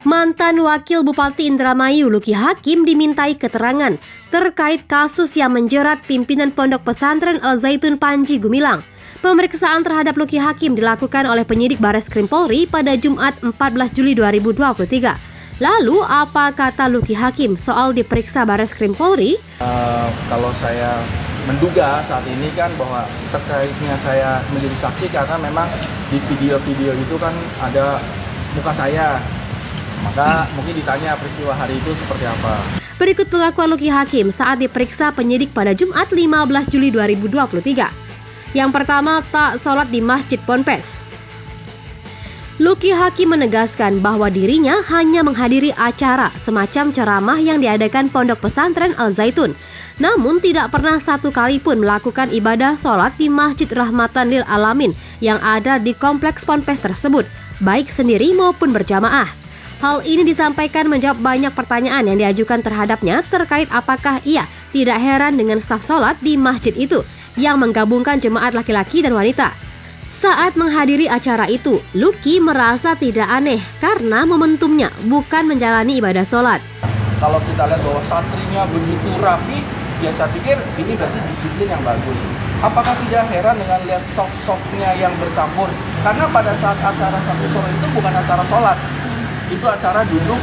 Mantan Wakil Bupati Indramayu Luki Hakim dimintai keterangan terkait kasus yang menjerat pimpinan Pondok Pesantren Al Zaitun Panji Gumilang. Pemeriksaan terhadap Luki Hakim dilakukan oleh penyidik Bareskrim Polri pada Jumat 14 Juli 2023. Lalu apa kata Luki Hakim soal diperiksa Bareskrim Polri? Kalau saya menduga saat ini kan bahwa terkaitnya saya menjadi saksi karena memang di video-video itu kan ada muka saya. Maka mungkin ditanya peristiwa hari itu seperti apa. Berikut pengakuan Luki Hakim saat diperiksa penyidik pada Jumat 15 Juli 2023. Yang pertama, tak sholat di Masjid Ponpes. Luki Hakim menegaskan bahwa dirinya hanya menghadiri acara semacam ceramah yang diadakan Pondok Pesantren Al Zaitun, namun tidak pernah satu kali pun melakukan ibadah sholat di Masjid Rahmatan Lil Alamin yang ada di kompleks Ponpes tersebut, baik sendiri maupun berjamaah. Hal ini disampaikan menjawab banyak pertanyaan yang diajukan terhadapnya terkait apakah ia tidak heran dengan saf sholat di masjid itu yang menggabungkan jemaat laki-laki dan wanita. Saat menghadiri acara itu, Luki merasa tidak aneh karena momentumnya bukan menjalani ibadah sholat. Kalau kita lihat bahwa santrinya begitu rapi, ya saya pikir ini berarti disiplin yang bagus. Apakah tidak heran dengan lihat soft-softnya yang bercampur? Karena pada saat acara satu sore itu bukan acara sholat. Itu acara duduk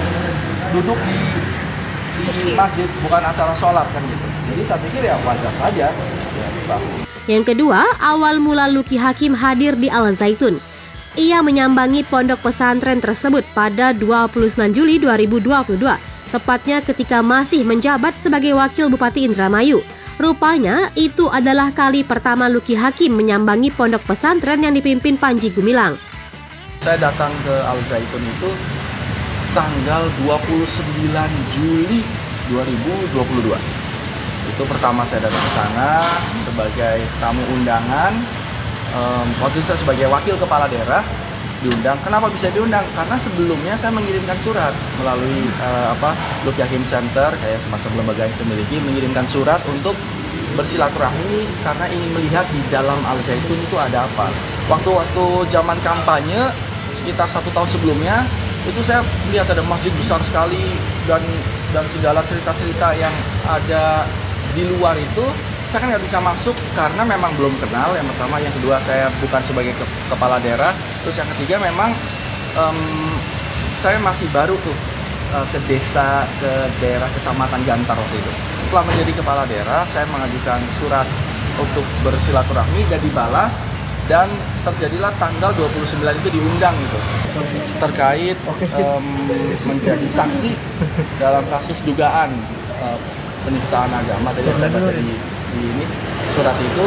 di masjid, bukan acara sholat kan gitu. Jadi saya pikir ya wajar saja. Yang kedua, awal mula Luki Hakim hadir di Al Zaitun. Ia menyambangi pondok pesantren tersebut pada 29 Juli 2022, tepatnya ketika masih menjabat sebagai Wakil Bupati Indramayu. Rupanya itu adalah kali pertama Luki Hakim menyambangi pondok pesantren yang dipimpin Panji Gumilang. Saya datang ke Al Zaitun itu tanggal 29 Juli 2022. Itu pertama saya datang ke sana sebagai tamu undangan. Waktu itu saya sebagai wakil kepala daerah diundang. Kenapa bisa diundang? Karena sebelumnya saya mengirimkan surat melalui Luki Hakim Center, kayak semacam lembaga yang saya miliki, mengirimkan surat untuk bersilaturahmi karena ingin melihat di dalam Al Zaitun itu ada apa. Waktu zaman kampanye sekitar 1 tahun sebelumnya, itu saya lihat ada masjid besar sekali dan segala cerita-cerita yang ada di luar itu saya kan nggak bisa masuk karena memang belum kenal. Yang pertama, yang kedua saya bukan sebagai kepala daerah, terus yang ketiga memang saya masih baru tuh ke desa, ke daerah kecamatan Gantar waktu itu. Setelah menjadi kepala daerah, saya mengajukan surat untuk bersilaturahmi dan dibalas, dan terjadilah tanggal 29 itu diundang gitu terkait menjadi saksi dalam kasus dugaan penistaan agama. Tadi saya baca di ini surat itu.